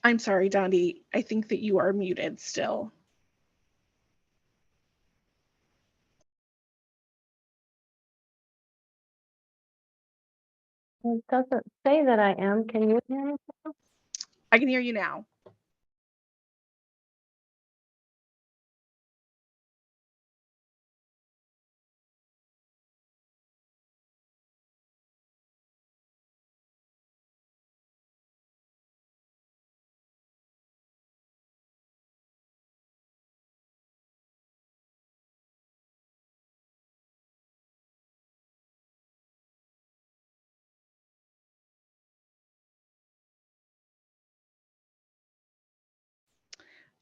I'm sorry, Dondi. I think that you are muted still. It doesn't say that I am. Can you hear me? I can hear you now.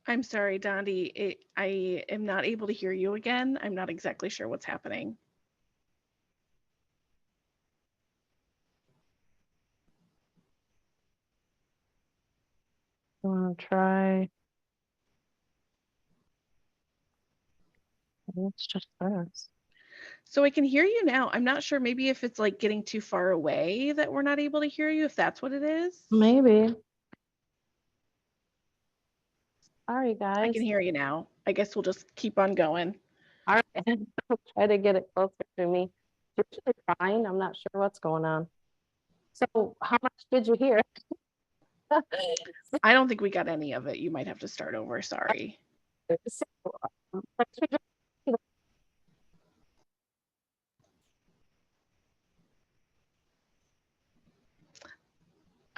I'm sorry, Dondi. I am not able to hear you again. I'm not exactly sure what's happening. I want to try. It's just this. So I can hear you now. I'm not sure, maybe if it's like getting too far away that we're not able to hear you, if that's what it is. Maybe. Sorry, guys. I can hear you now. I guess we'll just keep on going. All right. I'll try to get it closer to me. It's usually fine. I'm not sure what's going on. So how much did you hear? I don't think we got any of it. You might have to start over. Sorry.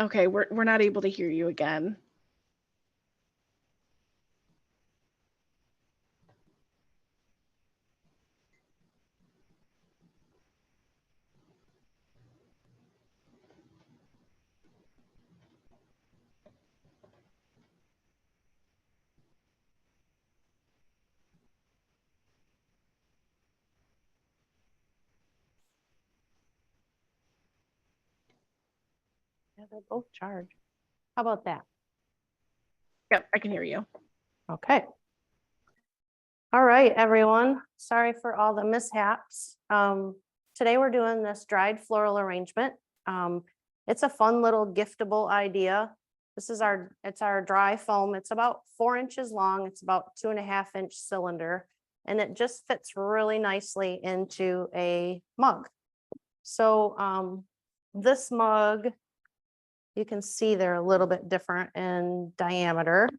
Okay, we're not able to hear you again. Yeah, they're both charged. How about that? Yep, I can hear you. Okay. All right, everyone. Sorry for all the mishaps. Today we're doing this dried floral arrangement. It's a fun little giftable idea. It's our DryFōM. It's about 4 inches long. It's about 2.5-inch cylinder, and it just fits really nicely into a mug. So this mug, you can see they're a little bit different in diameter,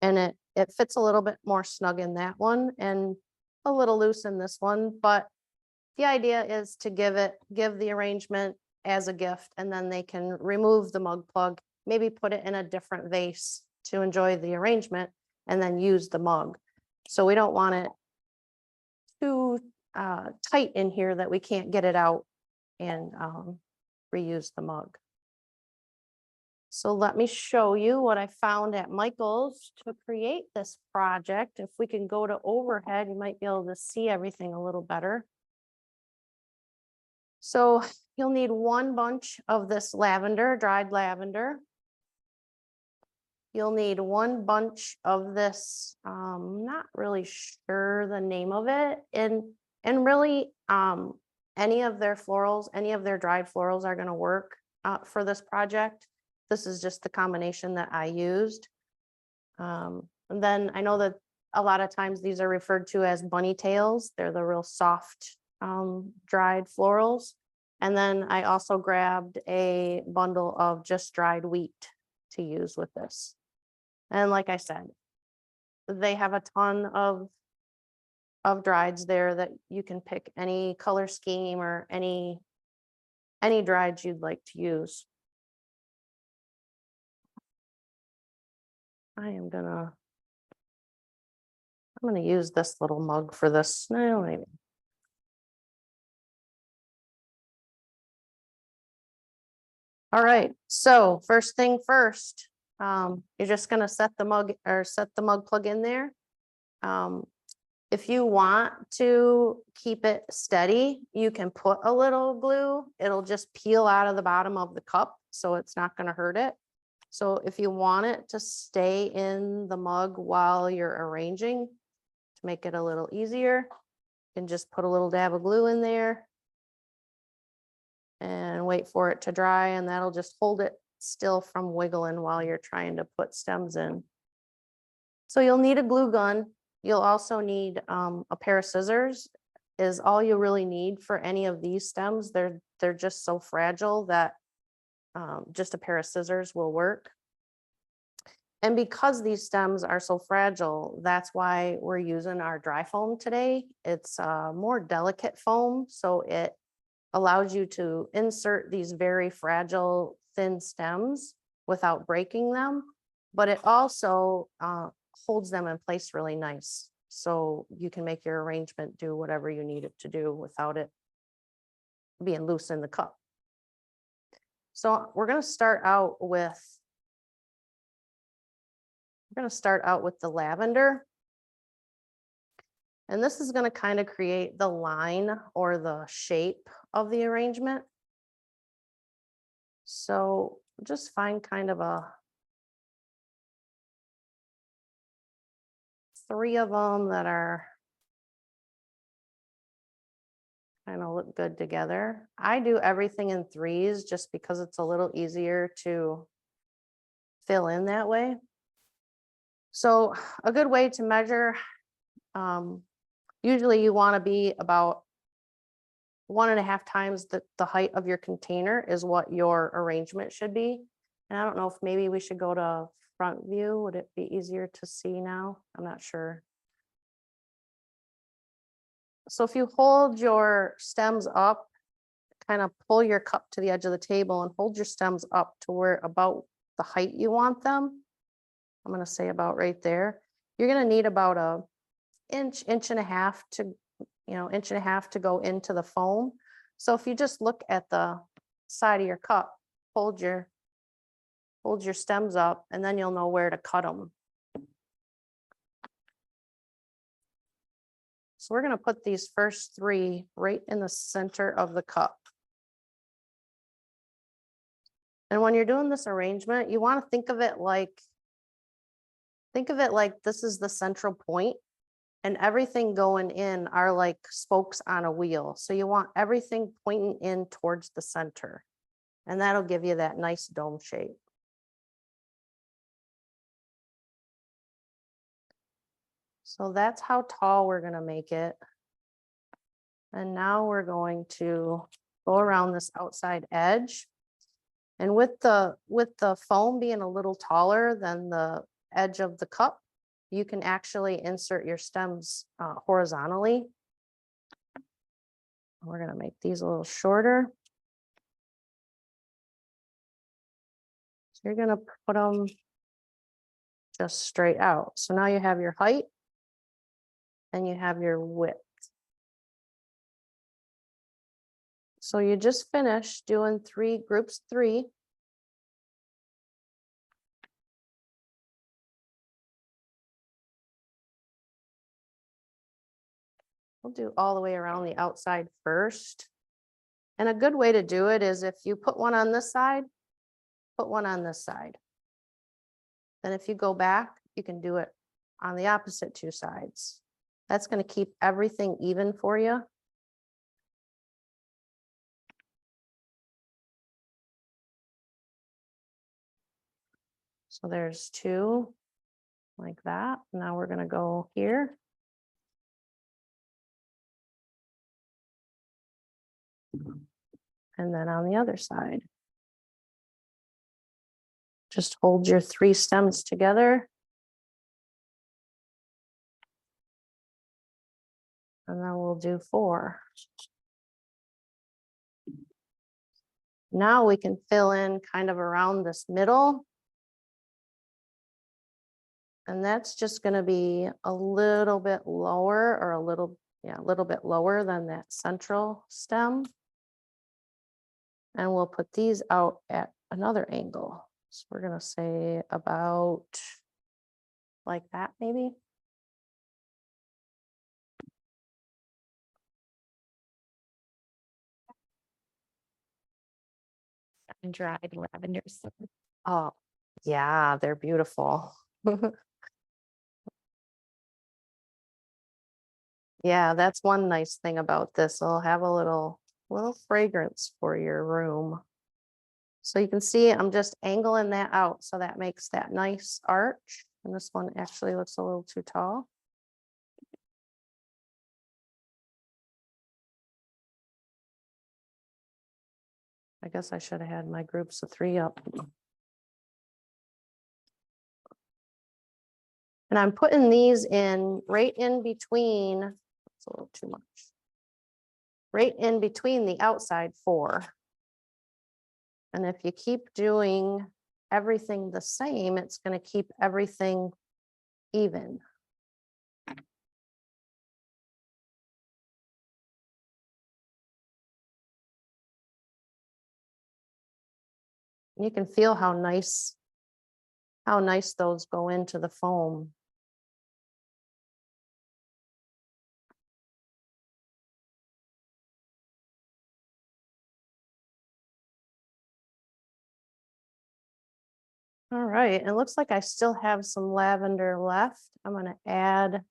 and it fits a little bit more snug in that one and a little loose in this one. But the idea is to give the arrangement as a gift, and then they can remove the mug plug, maybe put it in a different vase to enjoy the arrangement, and then use the mug. So we don't want it too tight in here that we can't get it out and reuse the mug. So let me show you what I found at Michael's to create this project. If we can go to overhead, you might be able to see everything a little better. So you'll need 1 bunch of this lavender, dried lavender. You'll need 1 bunch of this, not really sure the name of it. And really, any of their florals, any of their dried florals are gonna work for this project. This is just the combination that I used. And then I know that a lot of times these are referred to as bunny tails. They're the real soft dried florals. And then I also grabbed a bundle of just dried wheat to use with this. And like I said, they have a ton of drieds there that you can pick any color scheme or any drieds you'd like to use. I'm gonna use this little mug for this. No, maybe. All right, so first thing first, you're just gonna set the mug plug in there. If you want to keep it steady, you can put a little glue. It'll just peel out of the bottom of the cup, so it's not gonna hurt it. So if you want it to stay in the mug while you're arranging, to make it a little easier, you can just put a little dab of glue in there and wait for it to dry, and that'll just hold it still from wiggling while you're trying to put stems in. So you'll need a glue gun. You'll also need a pair of scissors is all you really need for any of these stems. They're just so fragile that just a pair of scissors will work. And because these stems are so fragile, that's why we're using our DryFōM today. It's a more delicate foam, so it allows you to insert these very fragile, thin stems without breaking them, but it also holds them in place really nice. So you can make your arrangement do whatever you need it to do without it being loose in the cup. So we're going to start out with the lavender. And this is going to kind of create the line or the shape of the arrangement. So just find kind of a 3 of them that are kind of look good together. I do everything in 3s just because it's a little easier to fill in that way. So a good way to measure, usually you want to be about 1.5 times the height of your container is what your arrangement should be. And I don't know if maybe we should go to front view. Would it be easier to see now? I'm not sure. So if you hold your stems up, kind of pull your cup to the edge of the table and hold your stems up to where about the height you want them. I'm going to say about right there. You're going to need about a inch and a half to, inch and a half to go into the foam. So if you just look at the side of your cup, hold your stems up, and then you'll know where to cut them. So we're going to put these first 3 right in the center of the cup. And when you're doing this arrangement, you want to think of it like this is the central point, and everything going in are like spokes on a wheel. So you want everything pointing in towards the center, and that'll give you that nice dome shape. So that's how tall we're going to make it. And now we're going to go around this outside edge. And with the foam being a little taller than the edge of the cup, you can actually insert your stems horizontally. We're going to make these a little shorter. So you're going to put them just straight out. So now you have your height and you have your width. So you just finished doing 3 groups 3. We'll do all the way around the outside first. And a good way to do it is if you put one on this side, put one on this side. Then if you go back, you can do it on the opposite 2 sides. That's going to keep everything even for you. So there's 2 like that. Now we're going to go here. And then on the other side. Just hold your 3 stems together. And then we'll do 4. Now we can fill in kind of around this middle. And that's just going to be a little bit lower or a little bit lower than that central stem. And we'll put these out at another angle. So we're going to say about like that maybe. And dried lavenders. Oh, yeah, they're beautiful. Yeah, that's one nice thing about this. It'll have a little fragrance for your room. So you can see I'm just angling that out. So that makes that nice arch. And this one actually looks a little too tall. I guess I should have had my groups of 3 up. And I'm putting these in right in between, it's a little too much. Right in between the outside 4. And if you keep doing everything the same, it's going to keep everything even. You can feel how nice those go into the foam. All right, it looks like I still have some lavender left. I'm going to add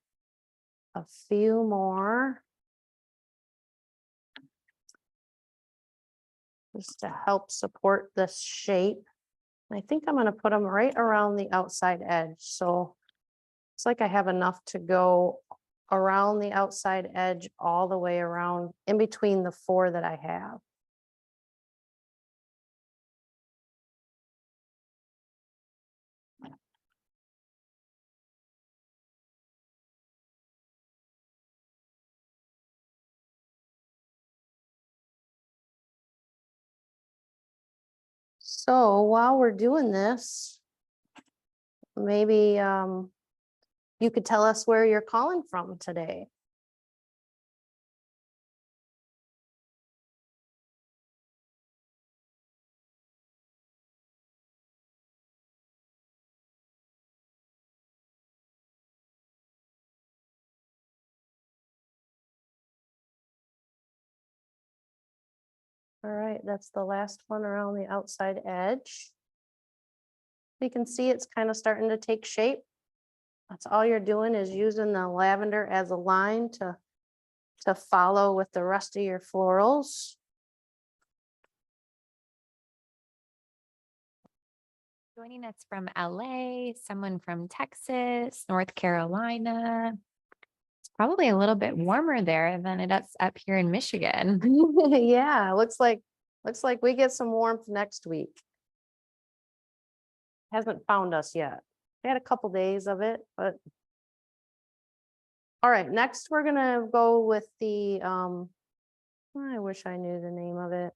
a few more just to help support this shape. I think I'm going to put them right around the outside edge. So it's like I have enough to go around the outside edge all the way around in between the 4 that I have. So while we're doing this, maybe you could tell us where you're calling from today. All right, that's the last one around the outside edge. You can see it's kind of starting to take shape. That's all you're doing is using the lavender as a line to follow with the rest of your florals. Joining us from LA, someone from Texas, North Carolina. It's probably a little bit warmer there than it is up here in Michigan. Yeah, looks like we get some warmth next week. Hasn't found us yet. We had a couple days of it, but all right, next we're gonna go with the I wish I knew the name of it.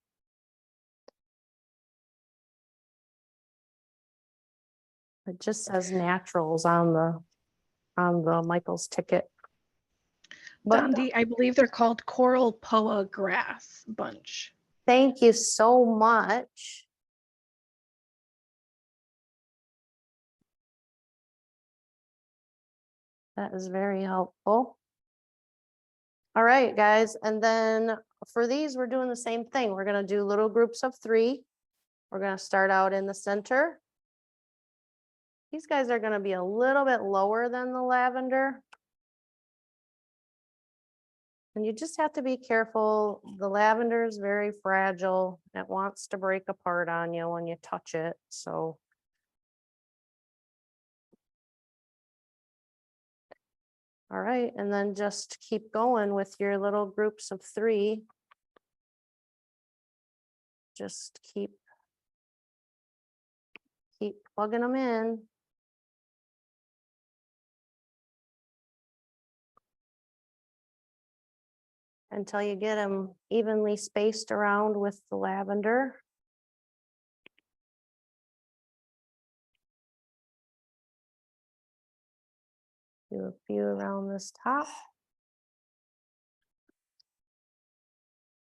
It just says naturals on the Michael's ticket. But Dondi, I believe they're called Coral Poa Grass Bunch. thank you so much. That is very helpful. All right, guys, and then for these, we're doing the same thing. We're gonna do little groups of 3. We're gonna start out in the center. These guys are gonna be a little bit lower than the lavender. And you just have to be careful. The lavender is very fragile. It wants to break apart on you when you touch it, so. All right, and then just keep going with your little groups of 3. Just keep plugging them in. Until you get them evenly spaced around with the lavender. Do a few around this top.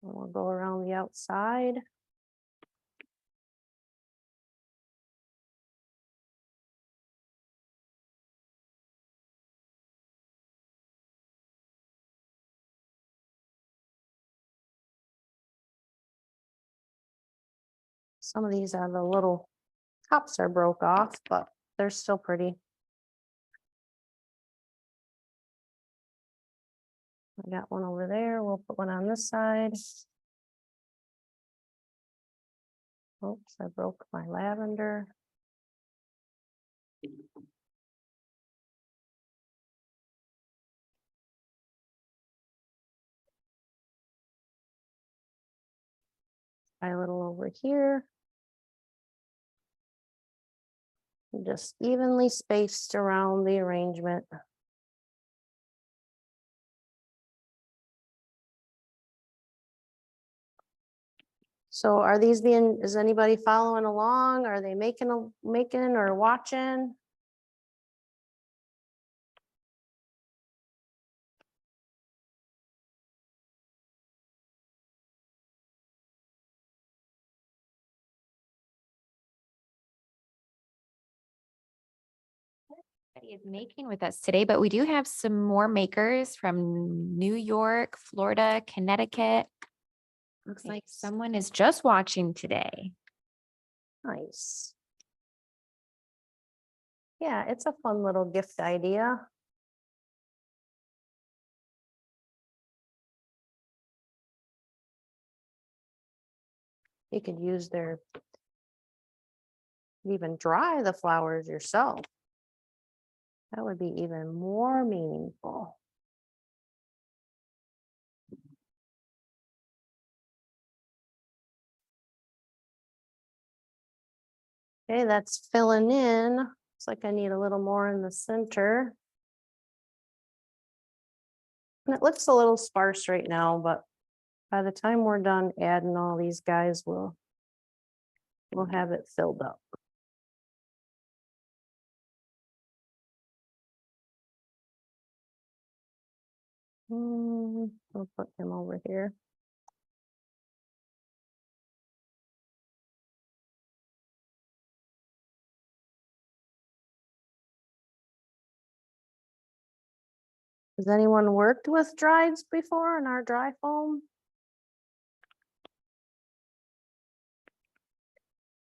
And we'll go around the outside. Some of these are the little tops are broke off, but they're still pretty. I got one over there. We'll put one on this side. Oops, I broke my lavender. Try a little over here. Just evenly spaced around the arrangement. So are these being, is anybody following along? Are they making or watching? Everybody is making with us today, but we do have some more makers from New York, Florida, Connecticut. Looks like Nice. someone is just watching today. Nice. Yeah, it's a fun little gift idea. You could use their, even dry the flowers yourself. That would be even more meaningful. Okay, that's filling in. Looks like I need a little more in the center. And it looks a little sparse right now, but by the time we're done adding all these guys, we'll have it filled up. I'll put him over here. Has anyone worked with drieds before in our DryFōM?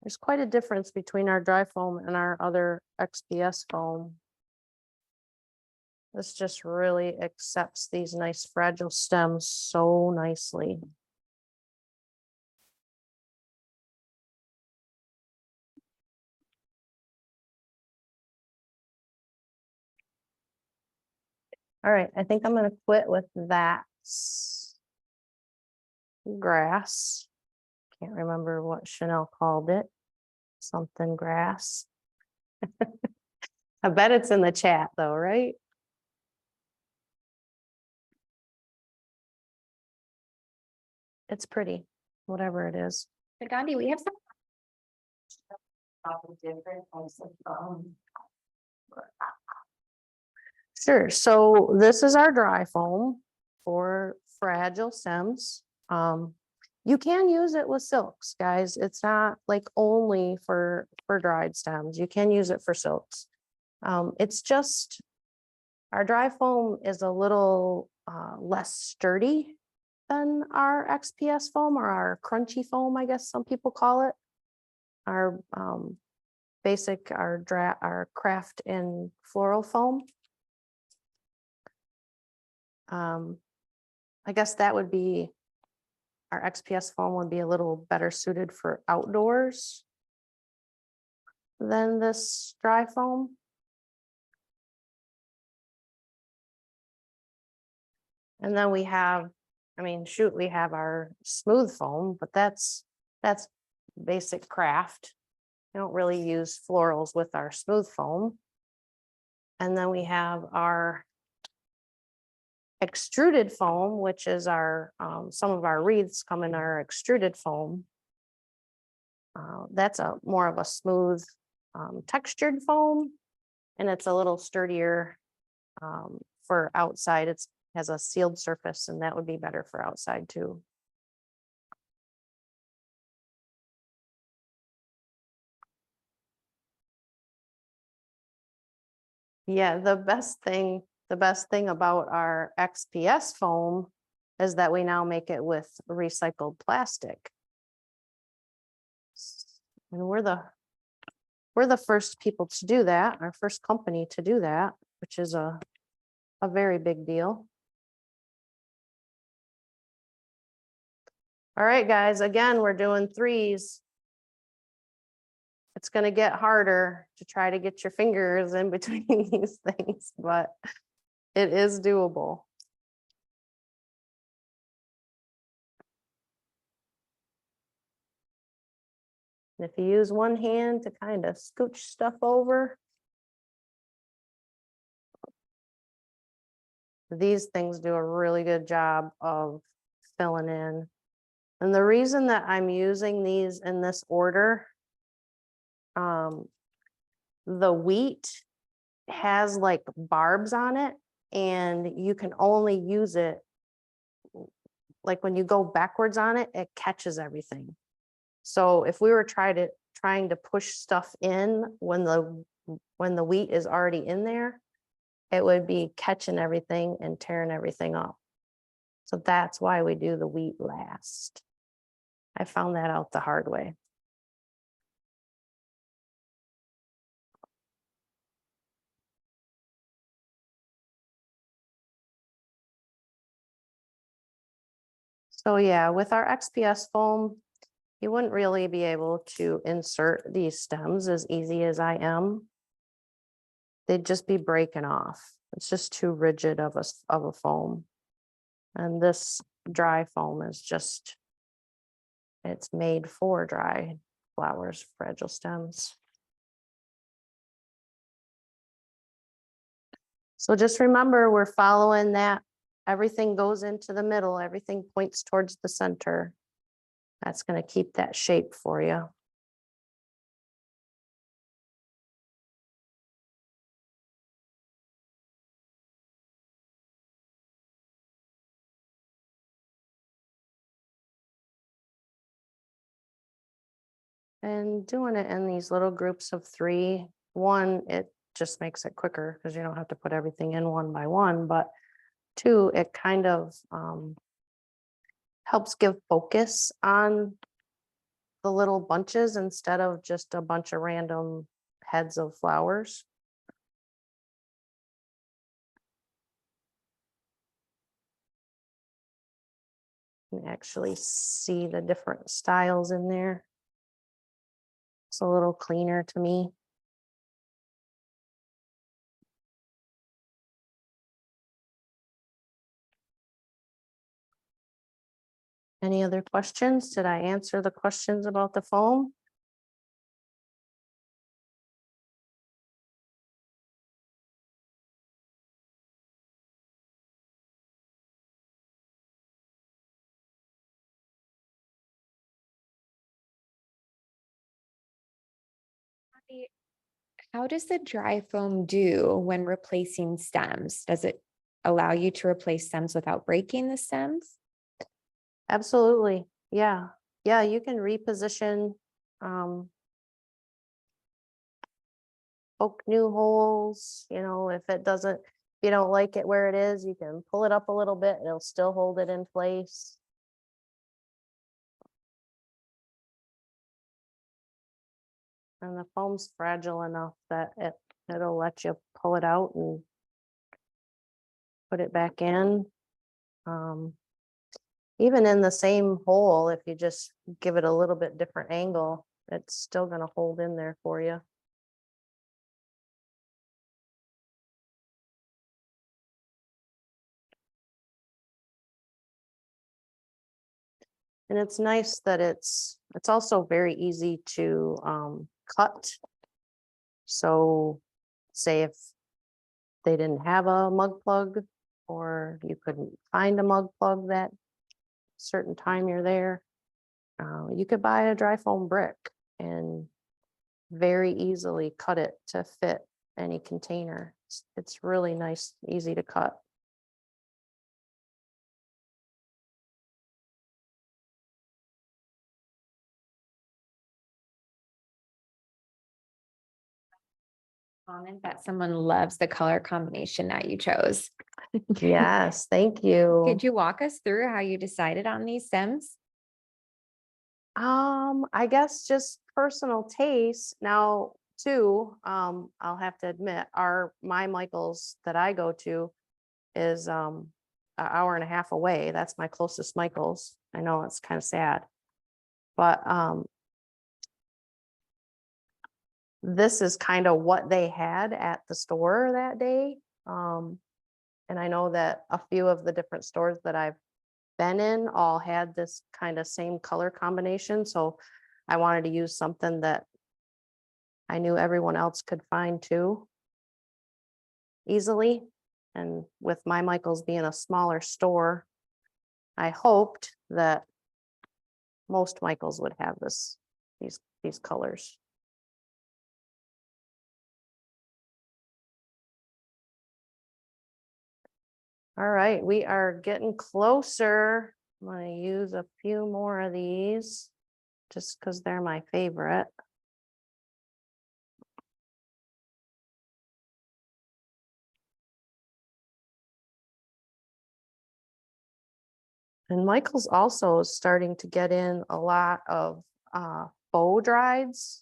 There's quite a difference between our DryFōM and our other XPS foam. This just really accepts these nice fragile stems so nicely. All right, I think I'm gonna quit with that grass. Can't remember what Chanel called it. Something grass. I bet it's in the chat though, right? It's pretty, whatever it is. So Gandhi, we have some. Sure, so this is our DryFōM for fragile stems. You can use it with silks, guys. It's not like only for dried stems. You can use it for silks. It's just our DryFōM is a little less sturdy than our XPS foam or our crunchy foam, I guess some people call it. Our basic, our craft and floral foam. I guess that would be, our XPS foam would be a little better suited for outdoors than this DryFōM. And then we have, I mean, shoot, we have our smooth foam, but that's basic craft. We don't really use florals with our smooth foam. And then we have our extruded foam, which is our, some of our wreaths come in our extruded foam. That's a more of a smooth textured foam, and it's a little sturdier for outside. It has a sealed surface, and that would be better for outside too. Yeah, the best thing about our XPS foam is that we now make it with recycled plastic. And we're the first people to do that, our first company to do that, which is a very big deal. All right, guys, again, we're doing threes. it's going to get harder to try to get your fingers in between these things, but it is doable. And if you use one hand to kind of scooch stuff over, these things do a really good job of filling in. And the reason that I'm using these in this order, the wheat has like barbs on it, and you can only use it like when you go backwards on it, it catches everything. So if we were trying to push stuff in when the wheat is already in there, it would be catching everything and tearing everything up. So that's why we do the wheat last. I found that out the hard way. So yeah, with our XPS foam, you wouldn't really be able to insert these stems as easy as I am. They'd just be breaking off. It's just too rigid of a foam. And this DryFōM is just, it's made for dry flowers, fragile stems. So just remember, we're following that. Everything goes into the middle. Everything points towards the center. That's going to keep that shape for you. And doing it in these little groups of 3, one, it just makes it quicker because you don't have to put everything in one by one, but 2, it kind of helps give focus on the little bunches instead of just a bunch of random heads of flowers. You can actually see the different styles in there. It's a little cleaner to me. Any other questions? Did I answer the questions about the foam? How does the DryFōM do when replacing stems? Does it allow you to replace stems without breaking the stems? Absolutely. Yeah. Yeah, you can reposition, poke new holes, you know, if you don't like it where it is, you can pull it up a little bit and it'll still hold it in place. And the foam's fragile enough that it'll let you pull it out and put it back in. Even in the same hole, if you just give it a little bit different angle, it's still going to hold in there for you. And it's nice that it's also very easy to cut. So say if they didn't have a mug plug or you couldn't find a mug plug that certain time you're there, you could buy a DryFōM brick and very easily cut it to fit any container. It's really nice, easy to cut. Comment that someone loves the color combination that you chose. Yes, thank you. Could you walk us through how you decided on these stems? I guess just personal taste. Now, too, I'll have to admit, my Michael's that I go to is an hour and a half away. That's my closest Michael's. I know it's kind of sad, but this is kind of what they had at the store that day. And I know that a few of the different stores that I've been in all had this kind of same color combination. So I wanted to use something that I knew everyone else could find too easily. And with my Michael's being a smaller store, I hoped that most Michael's would have these colors. All right, we are getting closer. I'm going to use a few more of these just because they're my favorite. And Michael's also is starting to get in a lot of faux drieds.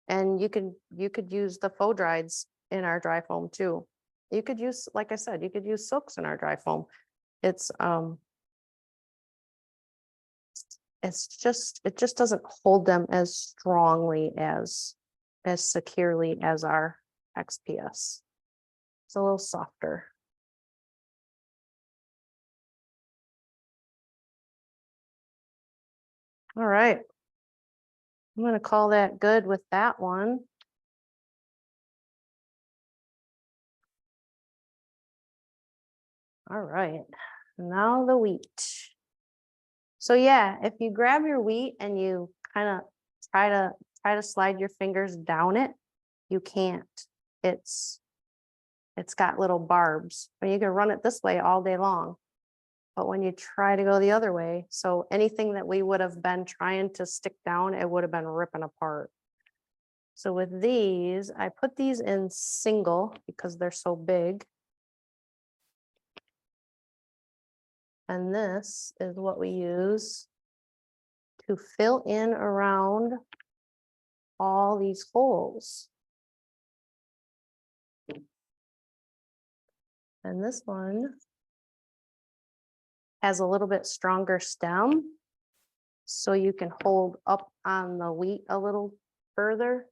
And you could use the faux drieds in our DryFōM too. You could use, like I said, you could use silks in our DryFōM. It just doesn't hold them as strongly as securely as our XPS. It's a little softer. All right. I'm going to call that good with that one. All right, now the wheat. So yeah, if you grab your wheat and you kind of try to slide your fingers down it, you can't. It's got little barbs. But you can run it this way all day long. But when you try to go the other way, so anything that we would have been trying to stick down, it would have been ripping apart. So with these, I put these in single because they're so big. And this is what we use to fill in around all these holes. And this one has a little bit stronger stem, so you can hold up on the wheat a little further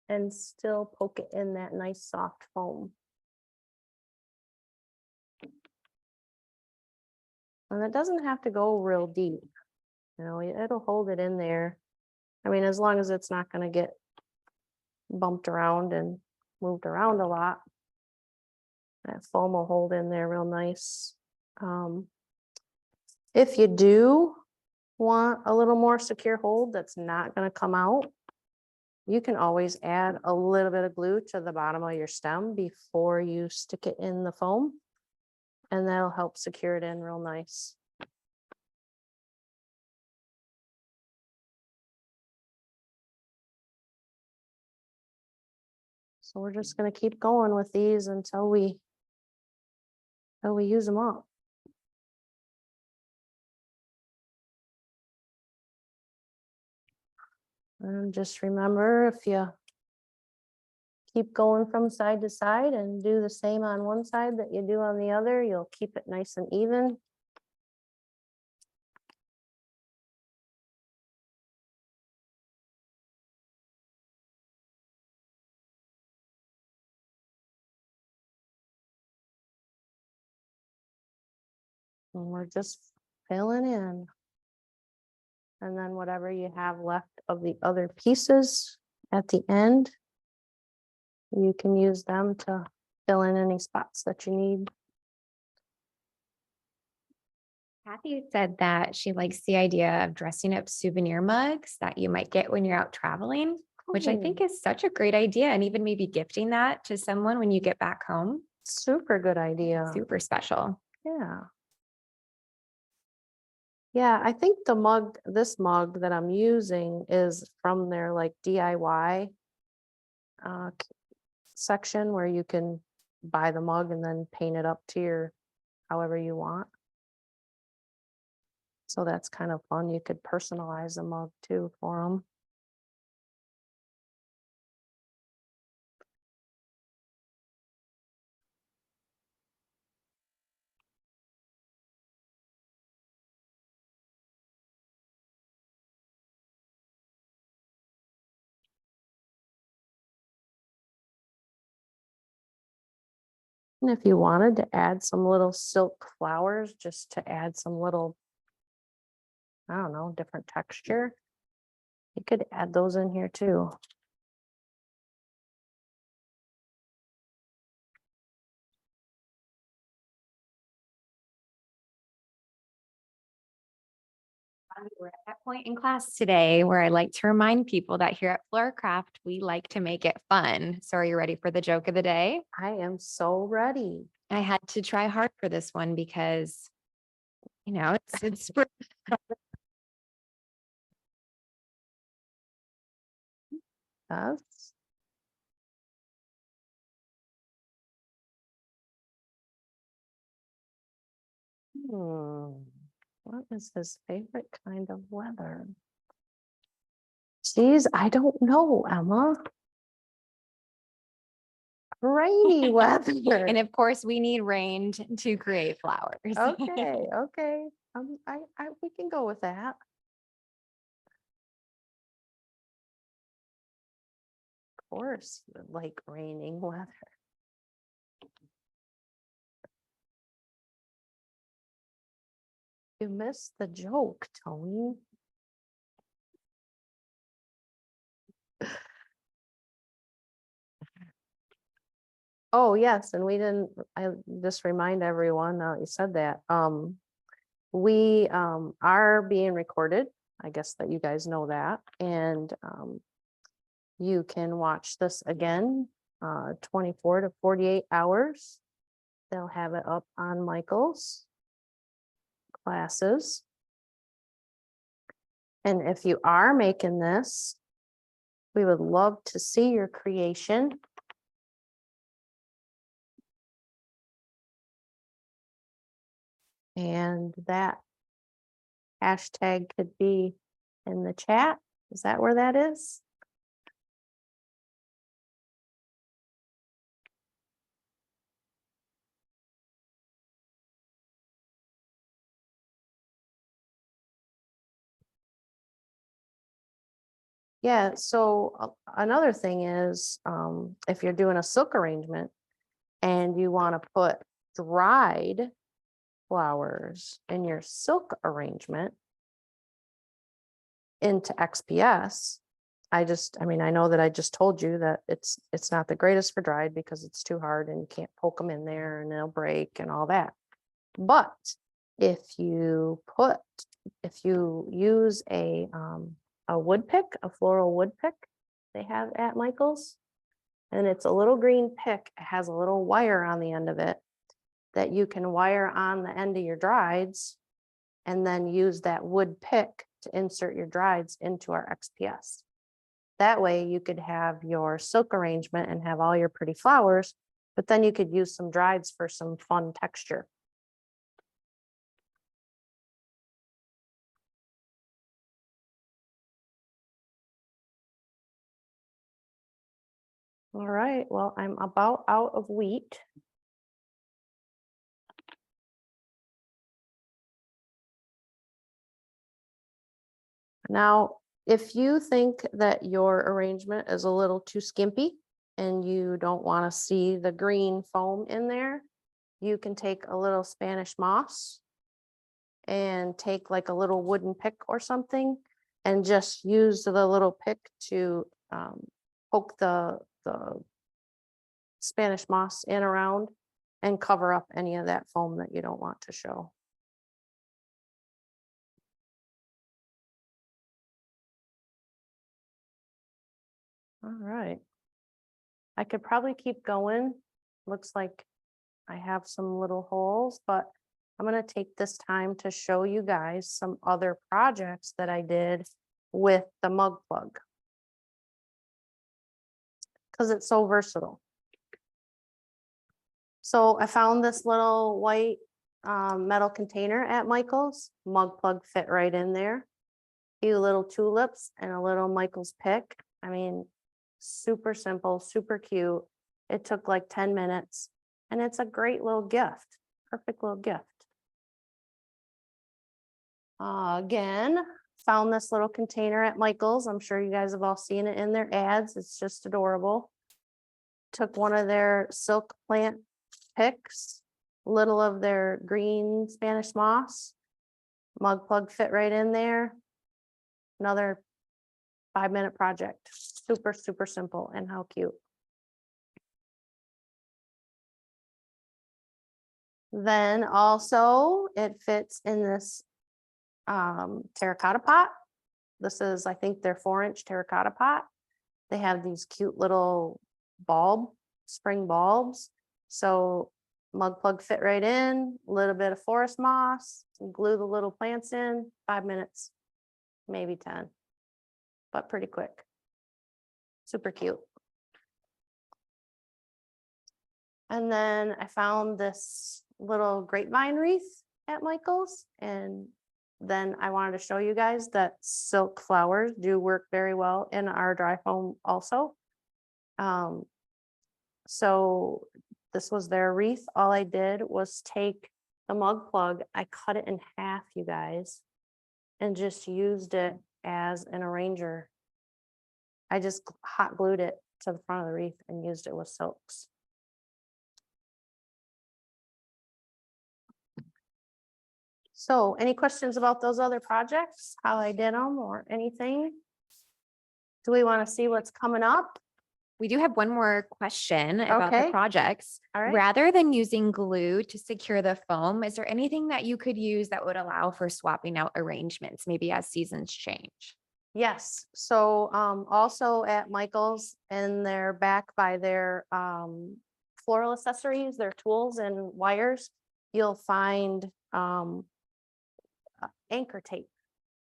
and still poke it in that nice soft foam. And it doesn't have to go real deep. You know, it'll hold it in there. I mean, as long as it's not going to get bumped around and moved around a lot. That foam will hold in there real nice. If you do want a little more secure hold that's not going to come out, you can always add a little bit of glue to the bottom of your stem before you stick it in the foam, and that'll help secure it in real nice. So we're just going to keep going with these until we use them up. And just remember, if you keep going from side to side and do the same on one side that you do on the other, you'll keep it nice and even. And we're just filling in. And then whatever you have left of the other pieces at the end, you can use them to fill in any spots that you need. Kathy said that she likes the idea of dressing up souvenir mugs that you might get when you're out traveling, which I think is such a great idea. And even maybe gifting that to someone when you get back home. Super good idea. Super special. Yeah. Yeah, I think the mug, this mug that I'm using is from their like DIY section where you can buy the mug and then paint it up to your however you want. So that's kind of fun. You could personalize the mug too for them. And if you wanted to add some little silk flowers, just to add some little, I don't know, different texture, you could add those in here too. We're at that point in class today where I like to remind people that here at FloraCraft, we like to make it fun. So are you ready for the joke of the day? I am so ready. I had to try hard for this one because, you know, it's Yes. What is his favorite kind of weather? Geez, I don't know, Emma. Rainy weather. and of course we need rain to create flowers. Okay, okay. We can go with that. Of course, you would like raining weather. You missed the joke, Tony. Oh, yes, and we didn't, I just remind everyone, you said that, we are being recorded. I guess that you guys know that, and you can watch this again, 24 to 48 hours. They'll have it up on Michael's classes. And if you are making this, we would love to see your creation. And that hashtag could be in the chat. Is that where that is? Yeah, so another thing is, if you're doing a silk arrangement and you want to put dried flowers in your silk arrangement into XPS, I mean, I know that I just told you that it's not the greatest for dried because it's too hard and you can't poke them in there and they'll break and all that. But if you use a wood pick, a floral wood pick they have at Michael's, and it's a little green pick, it has a little wire on the end of it that you can wire on the end of your drieds and then use that wood pick to insert your drieds into our XPS. That way you could have your silk arrangement and have all your pretty flowers, but then you could use some drieds for some fun texture. All right, well, I'm about out of wheat. Now, if you think that your arrangement is a little too skimpy and you don't want to see the green foam in there, you can take a little Spanish moss and take like a little wooden pick or something and just use the little pick to poke the Spanish moss in around and cover up any of that foam that you don't want to show. All right. I could probably keep going. Looks like I have some little holes, but I'm going to take this time to show you guys some other projects that I did with the mug plug, because it's so versatile. So I found this little white metal container at Michael's. Mug plug fit right in there. Few little tulips and a little Michael's pick. I mean, super simple, super cute. It took like 10 minutes and it's a great little gift. Perfect little gift. Again, found this little container at Michael's. I'm sure you guys have all seen it in their ads. It's just adorable. Took one of their silk plant picks, little of their green Spanish moss. Mug plug fit right in there. Another 5-minute project. Super, super simple, and how cute. Then also it fits in this terracotta pot. This is, I think, their 4-inch terracotta pot. They have these cute little spring bulbs. So mug plug fit right in, a little bit of forest moss, glue the little plants in, 5 minutes, maybe 10, but pretty quick. Super cute. And then I found this little grapevine wreath at Michael's, and then I wanted to show you guys that silk flowers do work very well in our DryFōM also. So this was their wreath. All I did was take the mug plug, I cut it in half, you guys, and just used it as an arranger. I just hot glued it to the front of the wreath and used it with silks. So any questions about those other projects, how I did them or anything? Do we want to see what's coming up? We do have one more question about Okay. the projects. All right. Rather than using glue to secure the foam, is there anything that you could use that would allow for swapping out arrangements, maybe as seasons change? Yes, so also at Michael's, and they're back by their floral accessories, their tools and wires, you'll find anchor tape.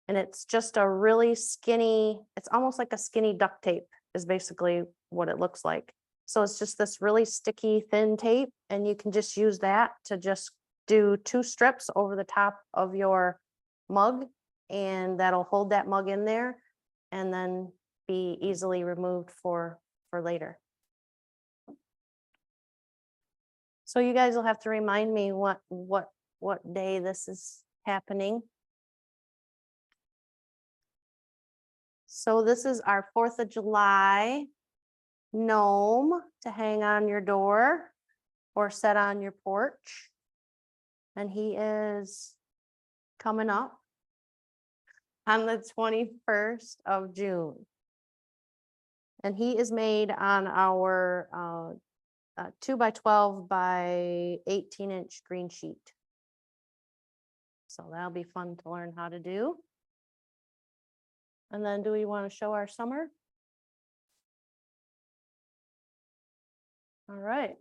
And it's just a really skinny, it's almost like a skinny duct tape is basically what it looks like. So it's just this really sticky thin tape, and you can just use that to just do 2 strips over the top of your mug, and that'll hold that mug in there and then be easily removed for later. So you guys will have to remind me what day this is happening. So this is our 4th of July gnome to hang on your door or set on your porch. And he is coming up on the 21st of June. And he is made on our 2x12 by 18-inch green sheet. So that'll be fun to learn how to do. And then do we want to show our summer? All right.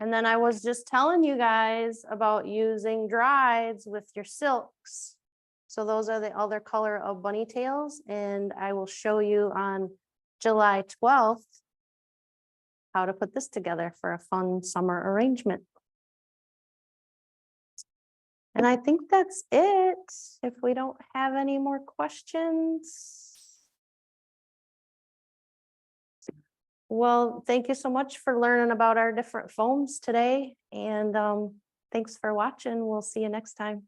And then I was just telling you guys about using drieds with your silks. So those are the other color of bunny tails. And I will show you on July 12th how to put this together for a fun summer arrangement. And I think that's it. If we don't have any more questions. Well, thank you so much for learning about our different foams today. And thanks for watching. We'll see you next time.